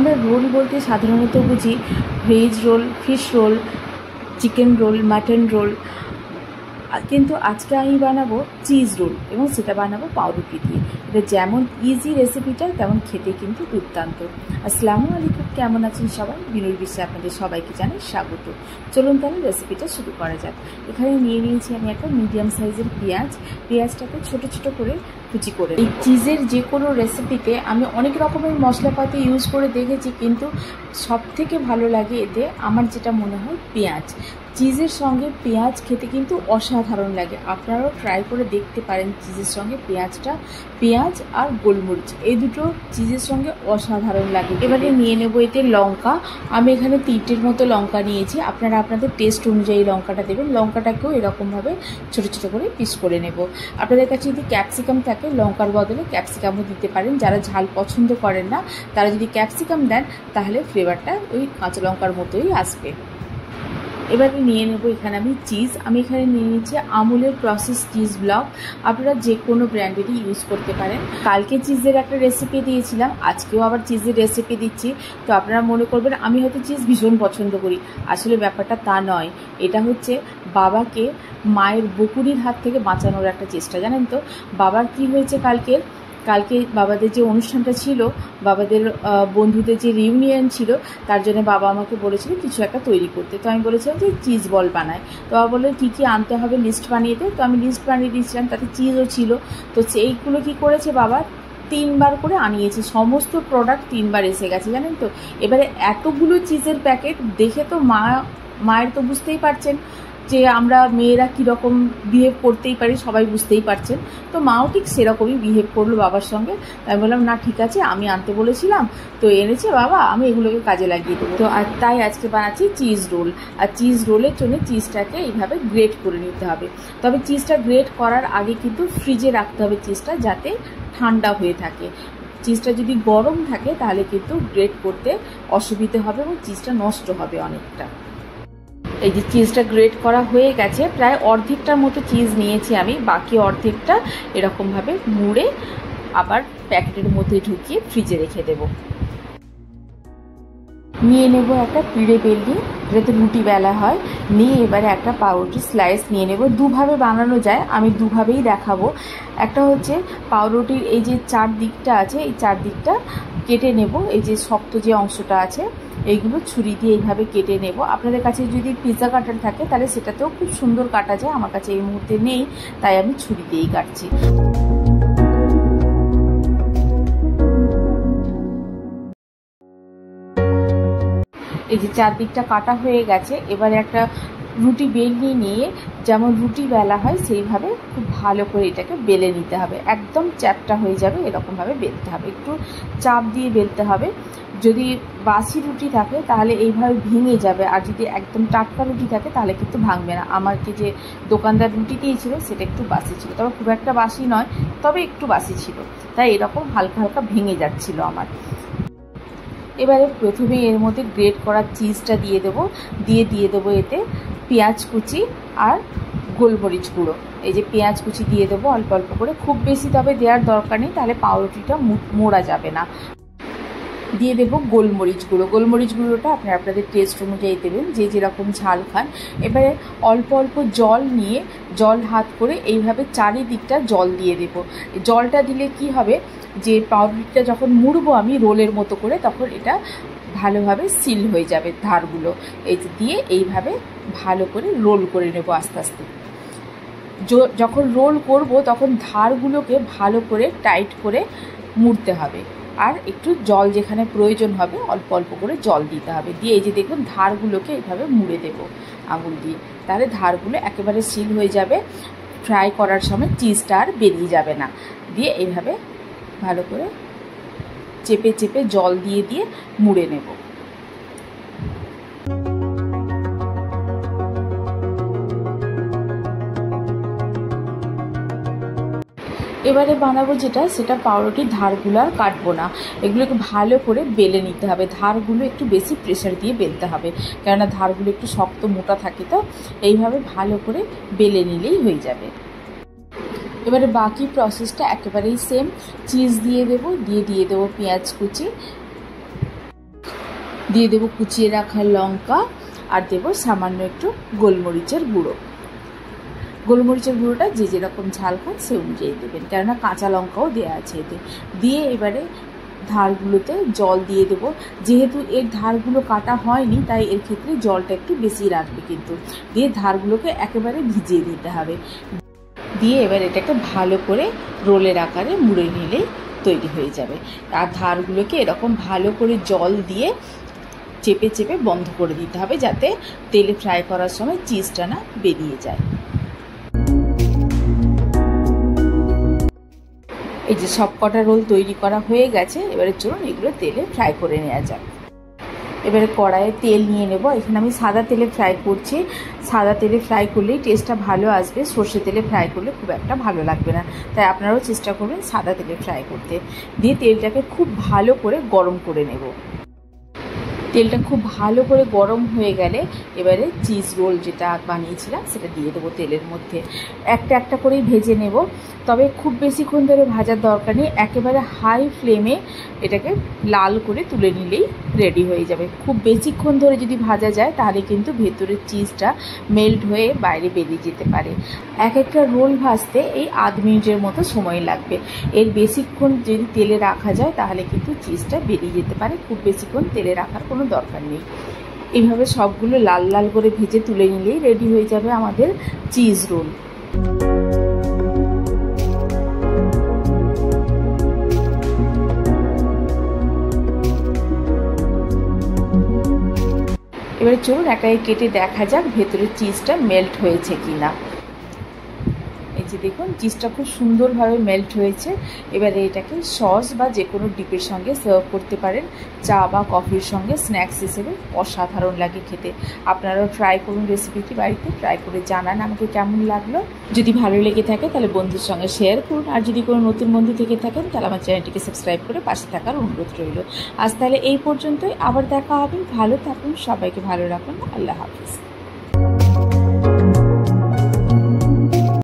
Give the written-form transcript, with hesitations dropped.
আমরা রোল বলতে সাধারণত বুঝি veg role, fish role, chicken roll, mutton role, কিন্তু আজকে আমি বানাবো চিজ রোল এবং সেটা বানাবো পাউরুটি দিয়ে। এটা যেমন ইজি রেসিপিটা তেমন খেতে কিন্তু দুর্দান্ত। আসসালামু আলাইকুম, কেমন আছেন সবাই? বিনুর বিশ্বে আপনাদের সবাইকে জানাই স্বাগত। চলুন তাহলে রেসিপিটা শুরু করা যাক। এখানে নিয়ে নিয়েছি আমি একটা মিডিয়াম সাইজের পেঁয়াজটাকে ছোট ছোট করে কুচি করে। এই চিজের যে কোনো রেসিপিতে আমি অনেক রকমের মশলাপাতি ইউজ করে দেখেছি, কিন্তু সব থেকে ভালো লাগে এতে আমার যেটা মনে হয় পেঁয়াজ। চিজের সঙ্গে পেঁয়াজ খেতে কিন্তু অসাধারণ লাগে। আপনারাও ট্রাই করে দেখতে পারেন চিজের সঙ্গে পেঁয়াজ আর গোলমরিচ এই দুটো চিজের সঙ্গে অসাধারণ লাগে। এবারে নিয়ে নেব এতে লঙ্কা। আমি এখানে 3টের মতো লঙ্কা নিয়েছি। আপনারা আপনাদের টেস্ট অনুযায়ী লঙ্কাটা দেবেন। লঙ্কাটাকেও এরকমভাবে ছোটো ছোটো করে পিস করে নেব। আপনাদের কাছে যদি ক্যাপসিকাম থাকে লঙ্কার বদলে ক্যাপসিকামও দিতে পারেন। যারা ঝাল পছন্দ করেন না তারা যদি ক্যাপসিকাম দেন তাহলে ফ্লেভারটা ওই কাঁচা লঙ্কার মতোই আসবে। এবারে নিয়ে নেব এখানে আমি চিজ। আমি এখানে নিয়ে নিচ্ছি আমুলের প্রসেস চিজ ব্লক। আপনারা যে কোনো ব্র্যান্ডেরই ইউজ করতে পারেন। কালকে চিজের একটা রেসিপি দিয়েছিলাম, আজকেও আবার চিজের রেসিপি দিচ্ছি। তো আপনারা মনে করবেন আমি হয়তো চিজ ভীষণ পছন্দ করি। আসলে ব্যাপারটা তা নয়। এটা হচ্ছে বাবাকে মায়ের বকুনির হাত থেকে বাঁচানোর একটা চেষ্টা। জানেন তো বাবার কি হয়েছে, কালকে বাবাদের যে অনুষ্ঠানটা ছিল, বাবাদের বন্ধুদের যে রিউনিয়ন ছিল, তার জন্য বাবা আমাকে বলেছিল কিছু একটা তৈরি করতে। তো আমি বলেছিলাম যে চিজ বল বানায়। তো বাবা বললো কী কী আনতে হবে লিস্ট বানিয়ে দে। তো আমি লিস্ট বানিয়ে দিয়েছিলাম, তাতে চিজও ছিল। তো সেইগুলো কী করেছে বাবা 3বার করে আনিয়েছে, সমস্ত প্রোডাক্ট 3বার এসে গেছে। জানেন তো এবারে এতগুলো চিজের প্যাকেট দেখে তো মায়ের তো বুঝতেই পারছেন যে আমরা মেয়েরা কীরকম বিহেভ করতেই পারি, সবাই বুঝতেই পারছেন। তো মাও ঠিক সেরকমই বিহেভ করলো বাবার সঙ্গে। আমি বললাম না ঠিক আছে, আমি আনতে বলেছিলাম তো এনেছে বাবা, আমি এগুলোকে কাজে লাগিয়ে দেবো। তো আর তাই আজকে বানাচ্ছি চিজ রোল। আর চিজ রোলের জন্য চিজটাকে এইভাবে গ্রেট করে নিতে হবে। তবে চিজটা গ্রেট করার আগে কিন্তু ফ্রিজে রাখতে হবে চিজটা, যাতে ঠান্ডা হয়ে থাকে। চিজটা যদি গরম থাকে তাহলে কিন্তু গ্রেট করতে অসুবিধে হবে এবং চিজটা নষ্ট হবে অনেকটা। এই যে চিজটা গ্রেট করা হয়ে গেছে, প্রায় অর্ধেকটার মতো চিজ নিয়েছি আমি। বাকি অর্ধেকটা এরকমভাবে মুড়ে আবার প্যাকেটের মধ্যে ঢুকিয়ে ফ্রিজে রেখে দেব। নিয়ে নেব একটা পিঁড়ে বেলনি, যেটাতে রুটি বেলা হয়। নিয়ে এবারে একটা পাউরুটি স্লাইস নিয়ে নেব। দুভাবে বানানো যায়, আমি দুভাবেই দেখাবো। একটা হচ্ছে পাউরুটির এই যে 4 দিকটা আছে, এই 4 দিকটা কেটে নেব। এই যে শক্ত যে অংশটা আছে এইগুলো ছুরি দিয়ে এইভাবে কেটে নেব। আপনাদের কাছে যদি পিৎজা কাটার থাকে তাহলে সেটাতেও খুব সুন্দর কাটা যায়। আমার কাছে এই মুহূর্তে নেই, তাই আমি ছুরি দিয়েই কাটছি। এই যে 4 দিকটা কাটা হয়ে গেছে। এবারে একটা রুটি বেলনি নিয়ে যেমন রুটি বেলা হয় সেইভাবে খুব ভালো করে এটাকে বেলে নিতে হবে। একদম চ্যাপটা হয়ে যাবে এরকমভাবে বেলতে হবে, একটু চাপ দিয়ে বেলতে হবে। যদি বাসি রুটি থাকে তাহলে এইভাবে ভেঙে যাবে, আর যদি একদম টাটকা রুটি থাকে তাহলে কিন্তু ভাঙবে না। আমাকে যে দোকানদার রুটি দিয়েছিল সেটা একটু বাসি ছিল, তবে খুব একটা বাসি নয়, তবে একটু বাসি ছিল, তাই এরকম হালকা হালকা ভেঙে যাচ্ছিল আমার। এবারে প্রথমেই এর মধ্যে গ্রেট করা চিজটা দিয়ে দেবো এতে পেঁয়াজ কুচি আর গোলমরিচ গুঁড়ো। এই যে পেঁয়াজ কুচি দিয়ে দেবো অল্প অল্প করে, খুব বেশি তবে দেওয়ার দরকার নেই, তাহলে পাউরুটিটা মোড়া যাবে না। দিয়ে দেবো গোলমরিচ গুঁড়োটা আপনারা আপনাদের টেস্ট অনুযায়ী দেবেন, যে যেরকম ঝাল খান। এবারে অল্প অল্প জল নিয়ে জল হাত করে এইভাবে চারিদিকটা জল দিয়ে দেবো। জলটা দিলে কি হবে, যে পাউরুটিটা যখন মুড়বো আমি রোলের মতো করে, তখন এটা ভালোভাবে সিল হয়ে যাবে ধারগুলো। এই দিয়ে এইভাবে ভালো করে রোল করে নেবো আস্তে আস্তে। যখন রোল করব তখন ধারগুলোকে ভালো করে টাইট করে মুড়তে হবে। আর একটু জল যেখানে প্রয়োজন হবে অল্প অল্প করে জল দিতে হবে। দিয়ে এই যে দেখুন ধারগুলোকে এইভাবে মুড়ে দেব আঙুল দিয়ে, তাহলে ধারগুলো একেবারে সিল হয়ে যাবে। ফ্রাই করার সময় চিজটা আর বেরিয়ে যাবে না। দিয়ে এইভাবে ভালো করে চেপে চেপে জল দিয়ে মুড়ে নেব। এবারে বানাবো সেটা পাউরুটির ধারগুলো আর কাটবো না, এগুলোকে ভালো করে বেলে নিতে হবে। ধারগুলো একটু বেশি প্রেশার দিয়ে বেলতে হবে, কেননা ধারগুলো একটু শক্ত মোটা থাকে। তো এইভাবে ভালো করে বেলে নিলেই হয়ে যাবে। এবারে বাকি প্রসেসটা একেবারেই সেম। চিজ দিয়ে দেবো পেঁয়াজ কুচি, দিয়ে দেবো কুচিয়ে রাখা লঙ্কা, আর দেবো সামান্য একটু গোলমরিচের গুঁড়ো। গোলমরিচের গুঁড়োটা যে যেরকম ঝাল খান সে অনুযায়ী দেবেন, কেননা কাঁচা লঙ্কাও দেওয়া আছে এতে। দিয়ে এবারে ধারগুলোতে জল দিয়ে দেবো। যেহেতু এর ধারগুলো কাটা হয়নি তাই এর ক্ষেত্রে জলটা একটু বেশি রাখবে কিন্তু। দিয়ে ধারগুলোকে একেবারে ভিজিয়ে দিতে হবে। দিয়ে এবার এটাকে ভালো করে রোলের আকারে মুড়ে নিলেই তৈরি হয়ে যাবে। আর ধারগুলোকে এরকম ভালো করে জল দিয়ে চেপে চেপে বন্ধ করে দিতে হবে, যাতে তেলে ফ্রাই করার সময় চিজটা না বেরিয়ে যায়। এই যে সব কটা রোল তৈরি করা হয়ে গেছে, এবারে চলুন এগুলো তেলে ফ্রাই করে নেওয়া যাক। এবারে কড়াইয়ে তেল নিয়ে নেব। এখানে আমি সাদা তেলে ফ্রাই করছি। সাদা তেলে ফ্রাই করলেই টেস্টটা ভালো আসবে, সর্ষে তেলে ফ্রাই করলে খুব একটা ভালো লাগবে না। তাই আপনারাও চেষ্টা করবেন সাদা তেলে ফ্রাই করতে। দিয়ে তেলটাকে খুব ভালো করে গরম করে নেব। তেলটা খুব ভালো করে গরম হয়ে গেলে এবারে চিজ রোল যেটা বানিয়েছিলাম সেটা দিয়ে দেবো তেলের মধ্যে। একটা একটা করেই ভেজে নেব, তবে খুব বেশিক্ষণ ধরে ভাজার দরকার নেই। একেবারে হাই ফ্লেমে এটাকে লাল করে তুলে নিলেই রেডি হয়ে যাবে। খুব বেশিক্ষণ ধরে যদি ভাজা যায় তাহলে কিন্তু ভেতরের চিজটা মেল্ট হয়ে বাইরে বেরিয়ে যেতে পারে। এক একটা রোল ভাজতে এই আধ মিনিটের মতো সময় লাগবে। এর বেশিক্ষণ যদি তেলে রাখা যায় তাহলে কিন্তু চিজটা বেরিয়ে যেতে পারে। খুব বেশিক্ষণ তেলে রাখার কোনো দরকার নেই। এইভাবে সবগুলো লাল লাল করে ভেজে তুলে নিলেই রেডি হয়ে যাবে আমাদের চিজ রোল। এবারে চলুন একাই কেটে দেখা যাক ভেতরের চিজটা মেল্ট হয়েছে কিনা। এই যে দেখুন চিজটা খুব সুন্দরভাবে মেল্ট হয়েছে। এবারে এটাকে সস বা যে কোনো ডিপের সঙ্গে সার্ভ করতে পারেন। চা বা কফির সঙ্গে স্ন্যাক্স হিসেবে অসাধারণ লাগে খেতে। আপনারাও ট্রাই করুন রেসিপিটি বাড়িতে, ট্রাই করে জানান আমাকে কেমন লাগলো। যদি ভালো লেগে থাকে তাহলে বন্ধুর সঙ্গে শেয়ার করুন। আর যদি কোনো নতুন বন্ধু থেকে থাকেন তাহলে আমার চ্যানেলটিকে সাবস্ক্রাইব করে পাশে থাকার অনুরোধ রইল। আজ তাহলে এই পর্যন্তই, আবার দেখা হবে। ভালো থাকুন, সবাইকে ভালো রাখুন। আল্লাহ হাফিজ।